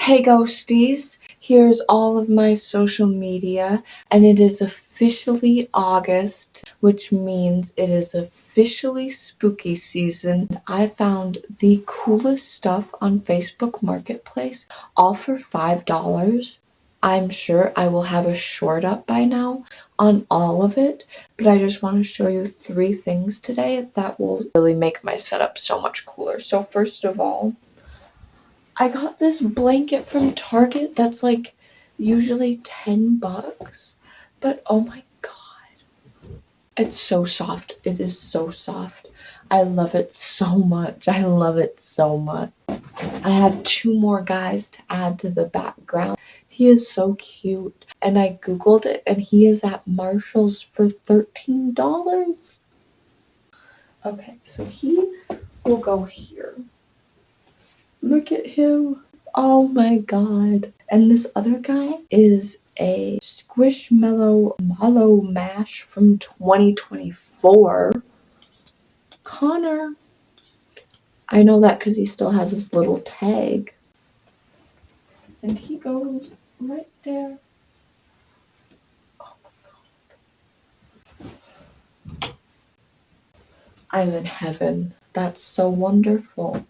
Hey ghosties, here's all of my social media, and it is officially August, which means it is officially spooky season. I found the coolest stuff on Facebook Marketplace, all for $5. I'm sure I will have a short up by now on all of it, but I just want to show you 3 things today that will really make my setup so much cooler. So first of all, I got this blanket from Target that's like usually $10, but oh my god, it's so soft. It is so soft. I love it so much. I love it so much. I have 2 more guys to add to the background. He is so cute, and I googled it, and he is at Marshall's for $13. Okay, so he will go here. Look at him. Oh my god. And this other guy is a Squishmallow Mallow Mash from 2024. Connor. I know that because he still has his little tag. And he goes right there. Oh my god. I'm in heaven. That's so wonderful.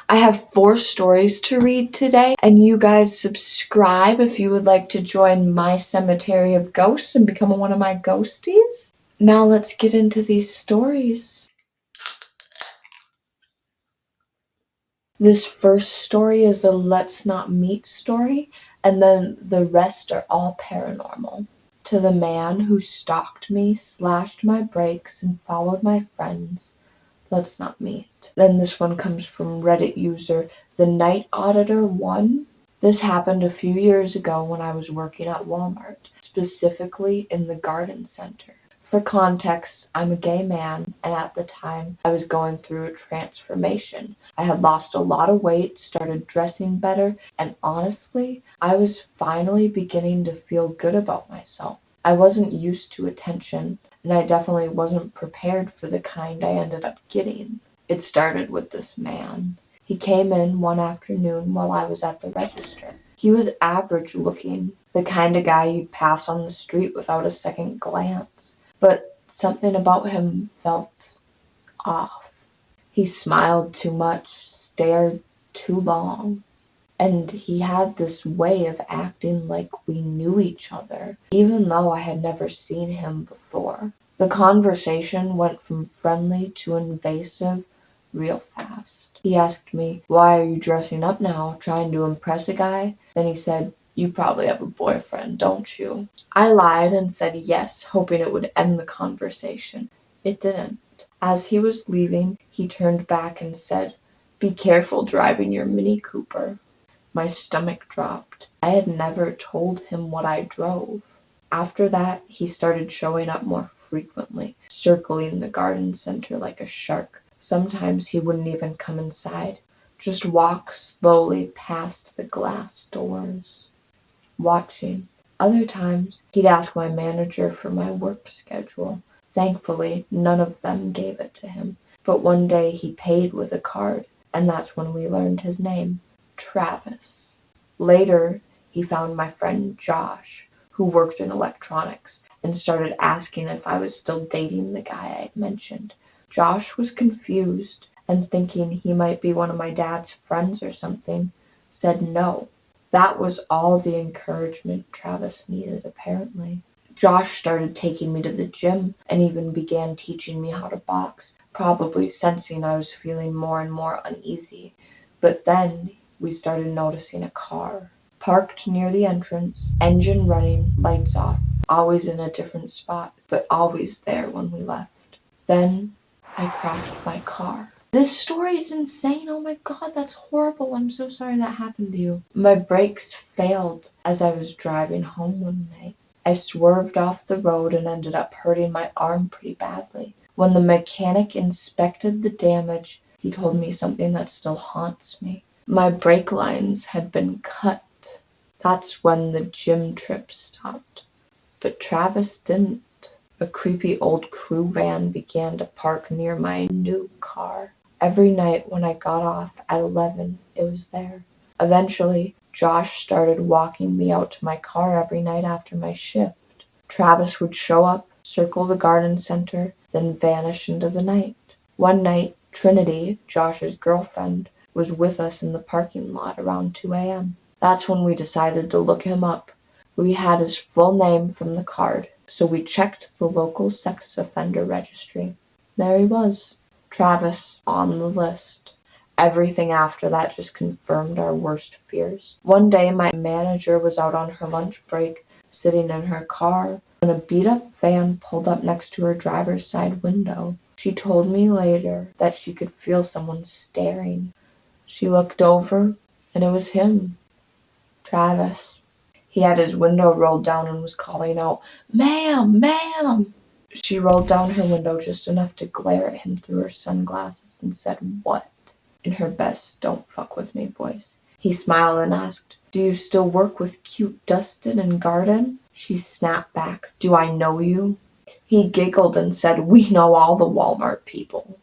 I have 4 stories to read today, and you guys subscribe if you would like to join my cemetery of ghosts and become one of my ghosties. Now let's get into these stories. This first story is a let's not meet story, and then the rest are all paranormal. To the man who stalked me, slashed my brakes, and followed my friends, let's not meet. Then this one comes from Reddit user The Night Auditor 1. This happened a few years ago when I was working at Walmart, specifically in the garden center. For context, I'm a gay man, and at the time, I was going through a transformation. I had lost a lot of weight, started dressing better, and honestly, I was finally beginning to feel good about myself. I wasn't used to attention, and I definitely wasn't prepared for the kind I ended up getting. It started with this man. He came in one afternoon while I was at the register. He was average looking, the kind of guy you'd pass on the street without a second glance. But something about him felt off. He smiled too much, stared too long, and he had this way of acting like we knew each other, even though I had never seen him before. The conversation went from friendly to invasive real fast. He asked me, "Why are you dressing up now, trying to impress a guy?" Then he said, "You probably have a boyfriend, don't you?" I lied and said yes, hoping it would end the conversation. It didn't. As he was leaving, he turned back and said, "Be careful driving your Mini Cooper." My stomach dropped. I had never told him what I drove. After that, he started showing up more frequently, circling the garden center like a shark. Sometimes he wouldn't even come inside, just walk slowly past the glass doors, watching. Other times, he'd ask my manager for my work schedule. Thankfully, none of them gave it to him. But one day he paid with a card, and that's when we learned his name. Travis. Later, he found my friend Josh, who worked in electronics, and started asking if I was still dating the guy I'd mentioned. Josh was confused and thinking he might be one of my dad's friends or something, said no. That was all the encouragement Travis needed, apparently. Josh started taking me to the gym and even began teaching me how to box, probably sensing I was feeling more and more uneasy. But then we started noticing a car, parked near the entrance, engine running, lights off, always in a different spot, but always there when we left. Then I crashed my car. This story is insane. Oh my god, that's horrible. I'm so sorry that happened to you. My brakes failed as I was driving home one night. I swerved off the road and ended up hurting my arm pretty badly. When the mechanic inspected the damage, he told me something that still haunts me. My brake lines had been cut. That's when the gym trip stopped. But Travis didn't. A creepy old crew van began to park near my new car. Every night when I got off at 11, it was there. Eventually, Josh started walking me out to my car every night after my shift. Travis would show up, circle the garden center, then vanish into the night. One night, Trinity, Josh's girlfriend, was with us in the parking lot around 2 a.m. That's when we decided to look him up. We had his full name from the card, so we checked the local sex offender registry. There he was, Travis, on the list. Everything after that just confirmed our worst fears. One day, my manager was out on her lunch break, sitting in her car, when a beat-up van pulled up next to her driver's side window. She told me later that she could feel someone staring. She looked over, and it was him, Travis. He had his window rolled down and was calling out, "Ma'am, ma'am!" She rolled down her window just enough to glare at him through her sunglasses and said, "What?" in her best "don't fuck with me" voice. He smiled and asked, "Do you still work with cute Dustin and Garden?" She snapped back, "Do I know you?" He giggled and said, "We know all the Walmart people."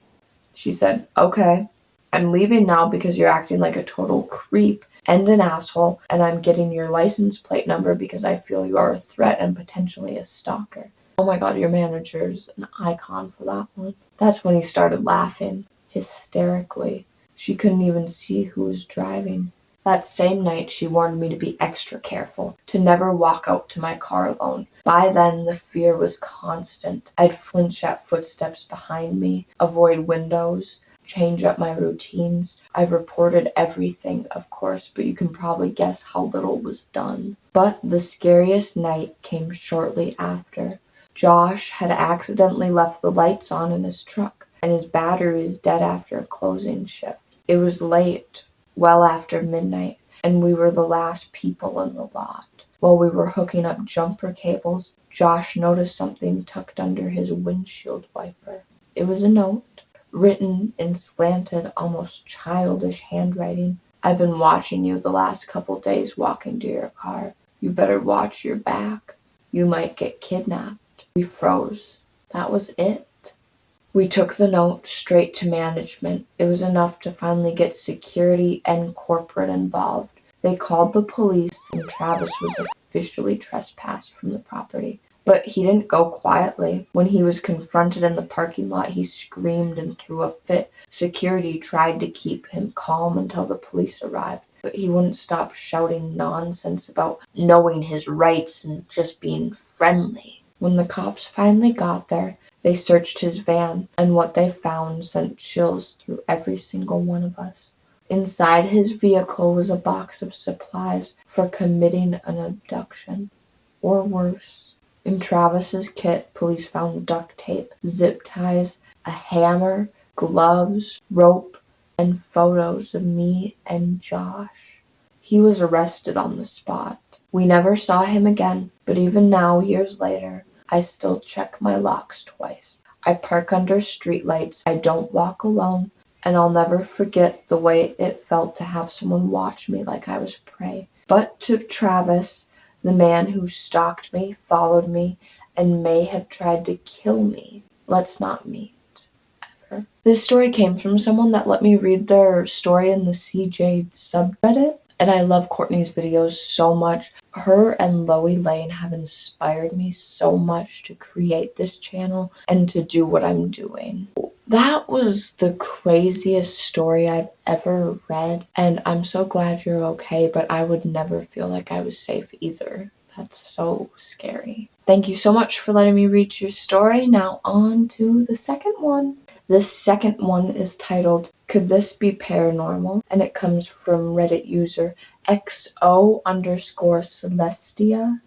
She said, "Okay, I'm leaving now because you're acting like a total creep and an asshole, and I'm getting your license plate number because I feel you are a threat and potentially a stalker." Oh my god, your manager's an icon for that one. That's when he started laughing, hysterically. She couldn't even see who was driving. That same night, she warned me to be extra careful, to never walk out to my car alone. By then, the fear was constant. I'd flinch at footsteps behind me, avoid windows, change up my routines. I reported everything, of course, but you can probably guess how little was done. But the scariest night came shortly after. Josh had accidentally left the lights on in his truck, and his battery was dead after a closing shift. It was late, well after midnight, and we were the last people in the lot. While we were hooking up jumper cables, Josh noticed something tucked under his windshield wiper. It was a note, written in slanted, almost childish handwriting. "I've been watching you the last couple days walking to your car. You better watch your back. You might get kidnapped." We froze. That was it. We took the note straight to management. It was enough to finally get security and corporate involved. They called the police, and Travis was officially trespassed from the property. But he didn't go quietly. When he was confronted in the parking lot, he screamed and threw a fit. Security tried to keep him calm until the police arrived, but he wouldn't stop shouting nonsense about knowing his rights and just being friendly. When the cops finally got there, they searched his van, and what they found sent chills through every single one of us. Inside his vehicle was a box of supplies for committing an abduction, or worse. In Travis's kit, police found duct tape, zip ties, a hammer, gloves, rope, and photos of me and Josh. He was arrested on the spot. We never saw him again, but even now, years later, I still check my locks twice. I park under streetlights, I don't walk alone, and I'll never forget the way it felt to have someone watch me like I was prey. But to Travis, the man who stalked me, followed me, and may have tried to kill me, let's not meet. Ever. This story came from someone that let me read their story in the CJ subreddit, and I love Courtney's videos so much. Her and Loie Lane have inspired me so much to create this channel and to do what I'm doing. That was the craziest story I've ever read, and I'm so glad you're okay, but I would never feel like I was safe either. That's so scary. Thank you so much for letting me read your story. Now on to the second one. This second one is titled, "Could This Be Paranormal?" and it comes from Reddit user XO_Celestia.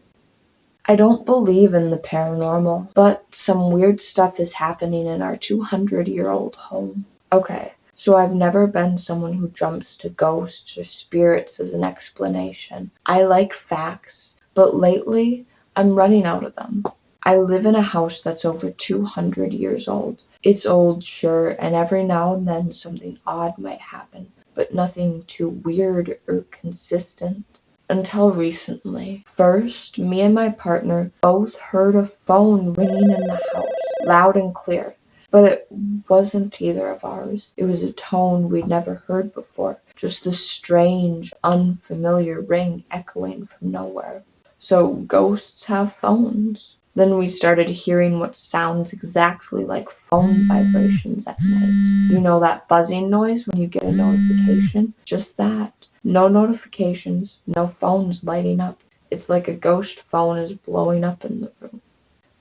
I don't believe in the paranormal, but some weird stuff is happening in our 200-year-old home. Okay, so I've never been someone who jumps to ghosts or spirits as an explanation. I like facts, but lately I'm running out of them. I live in a house that's over 200 years old. It's old, sure, and every now and then something odd might happen, but nothing too weird or consistent. Until recently. First, me and my partner both heard a phone ringing in the house, loud and clear. But it wasn't either of ours. It was a tone we'd never heard before, just this strange, unfamiliar ring echoing from nowhere. So ghosts have phones. Then we started hearing what sounds exactly like phone vibrations at night. You know that buzzing noise when you get a notification? Just that. No notifications, no phones lighting up. It's like a ghost phone is blowing up in the room.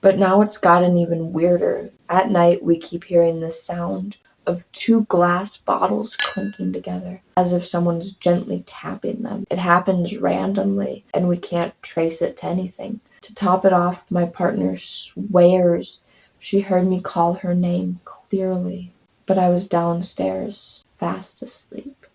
But now it's gotten even weirder. At night, we keep hearing the sound of two glass bottles clinking together, as if someone's gently tapping them. It happens randomly, and we can't trace it to anything. To top it off, my partner swears she heard me call her name clearly, but I was downstairs, fast asleep.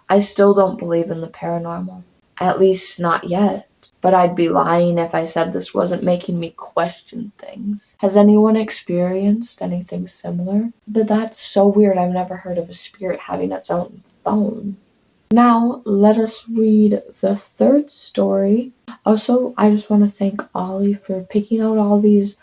I still don't believe in the paranormal. At least not yet. But I'd be lying if I said this wasn't making me question things. Has anyone experienced anything similar? But that's so weird. I've never heard of a spirit having its own phone. Now, let us read the third story. Also, I just want to thank Ollie for picking out all these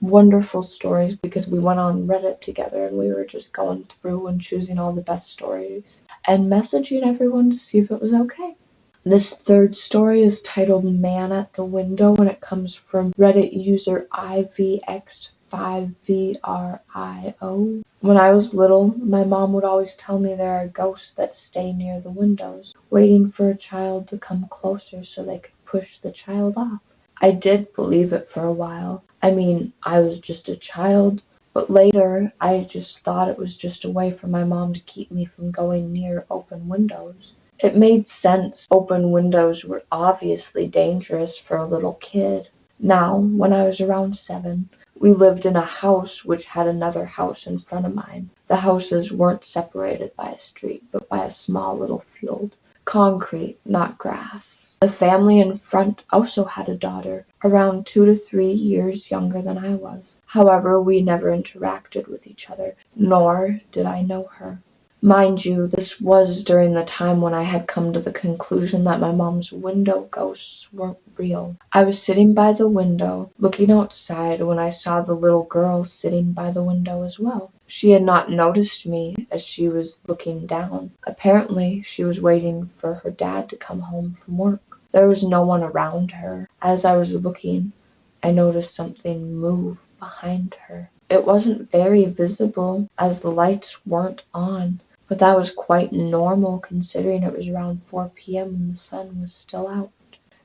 wonderful stories because we went on Reddit together and we were just going through and choosing all the best stories and messaging everyone to see if it was okay. This third story is titled Man at the Window, and it comes from Reddit user IVX5VRIO. When I was little, my mom would always tell me there are ghosts that stay near the windows, waiting for a child to come closer so they could push the child off. I did believe it for a while. I mean, I was just a child, but later I just thought it was just a way for my mom to keep me from going near open windows. It made sense. Open windows were obviously dangerous for a little kid. Now, when I was around 7, we lived in a house which had another house in front of mine. The houses weren't separated by a street, but by a small little field. Concrete, not grass. The family in front also had a daughter, around 2 to 3 years younger than I was. However, we never interacted with each other, nor did I know her. Mind you, this was during the time when I had come to the conclusion that my mom's window ghosts weren't real. I was sitting by the window, looking outside, when I saw the little girl sitting by the window as well. She had not noticed me as she was looking down. Apparently, she was waiting for her dad to come home from work. There was no one around her. As I was looking, I noticed something move behind her. It wasn't very visible as the lights weren't on, but that was quite normal considering it was around 4 p.m. and the sun was still out.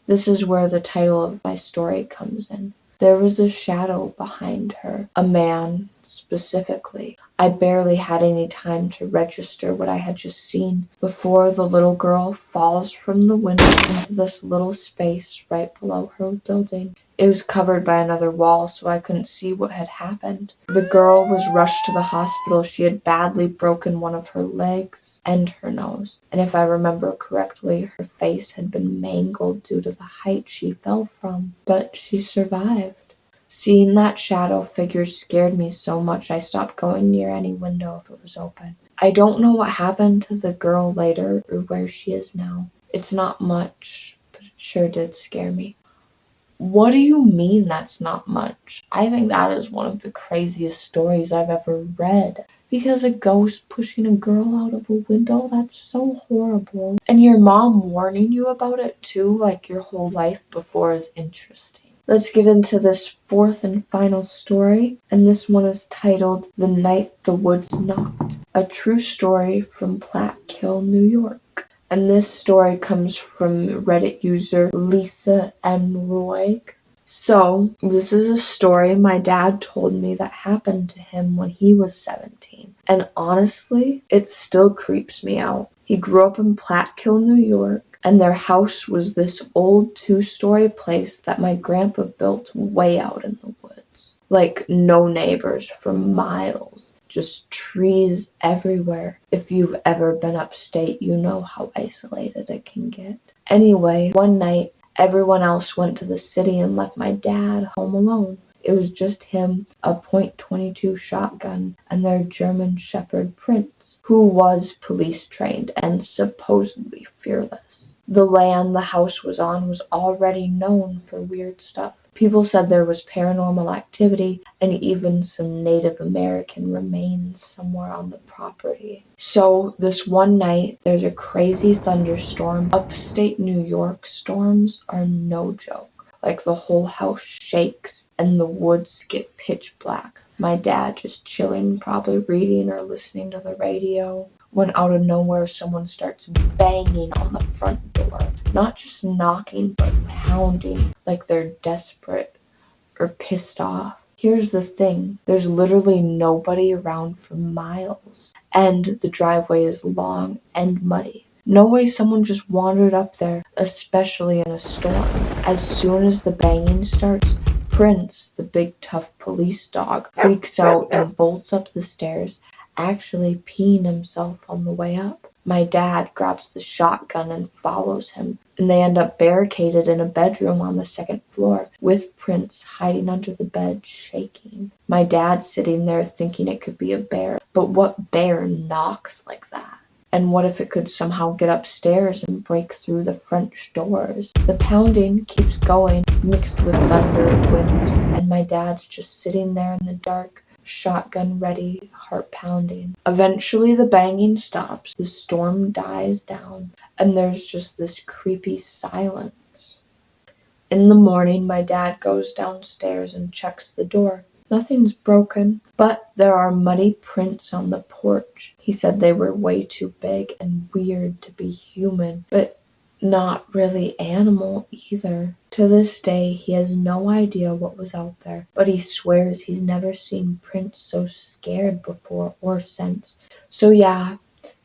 This is where the title of my story comes in. There was a shadow behind her, a man specifically. I barely had any time to register what I had just seen before the little girl falls from the window into this little space right below her building. It was covered by another wall, so I couldn't see what had happened. The girl was rushed to the hospital. She had badly broken one of her legs and her nose, and if I remember correctly, her face had been mangled due to the height she fell from, but she survived. Seeing that shadow figure scared me so much I stopped going near any window if it was open. I don't know what happened to the girl later or where she is now. It's not much, but it sure did scare me. What do you mean that's not much? I think that is one of the craziest stories I've ever read. Because a ghost pushing a girl out of a window, that's so horrible. And your mom warning you about it too, like your whole life before, is interesting. Let's get into this fourth and final story, and this one is titled The Night the Woods Knocked, a true story from Plattekill, New York. And this story comes from Reddit user LisaMRoig. So, this is a story my dad told me that happened to him when he was 17. And honestly, it still creeps me out. He grew up in Plattekill, New York, and their house was this old 2-story place that my grandpa built way out in the woods. Like, no neighbors for miles. Just trees everywhere. If you've ever been upstate, you know how isolated it can get. Anyway, one night, everyone else went to the city and left my dad home alone. It was just him, a .22 shotgun, and their German Shepherd Prince, who was police trained and supposedly fearless. The land the house was on was already known for weird stuff. People said there was paranormal activity and even some Native American remains somewhere on the property. So this one night, there's a crazy thunderstorm. Upstate New York storms are no joke. Like the whole house shakes and the woods get pitch black. My dad just chilling, probably reading or listening to the radio, when out of nowhere someone starts banging on the front door. Not just knocking, but pounding, like they're desperate or pissed off. Here's the thing, there's literally nobody around for miles, and the driveway is long and muddy. No way someone just wandered up there, especially in a storm. As soon as the banging starts, Prince, the big tough police dog, freaks out and bolts up the stairs, actually peeing himself on the way up. My dad grabs the shotgun and follows him, and they end up barricaded in a bedroom on the second floor, with Prince hiding under the bed, shaking. My dad's sitting there thinking it could be a bear, but what bear knocks like that? And what if it could somehow get upstairs and break through the French doors? The pounding keeps going, mixed with thunder and wind, and my dad's just sitting there in the dark, shotgun ready, heart pounding. Eventually the banging stops, the storm dies down, and there's just this creepy silence. In the morning, my dad goes downstairs and checks the door. Nothing's broken, but there are muddy prints on the porch. He said they were way too big and weird to be human, but not really animal either. To this day, he has no idea what was out there, but he swears he's never seen Prince so scared before or since. So yeah,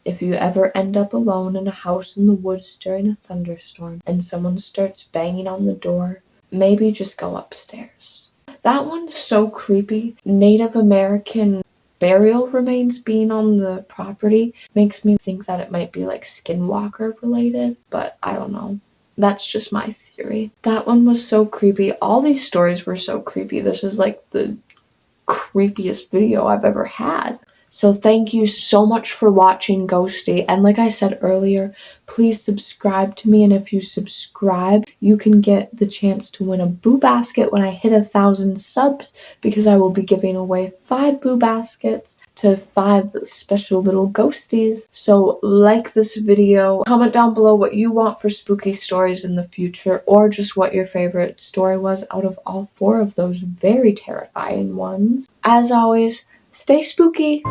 if you ever end up alone in a house in the woods during a thunderstorm and someone starts banging on the door, maybe just go upstairs. That one's so creepy. Native American burial remains being on the property makes me think that it might be like skinwalker related, but I don't know. That's just my theory. That one was so creepy. All these stories were so creepy. This is like the creepiest video I've ever had. So thank you so much for watching, Ghosty. And like I said earlier, please subscribe to me. And if you subscribe, you can get the chance to win a boo basket when I hit 1,000 subs, because I will be giving away 5 boo baskets to 5 special little ghosties. So like this video, comment down below what you want for spooky stories in the future, or just what your favorite story was out of all 4 of those very terrifying ones. As always, stay spooky.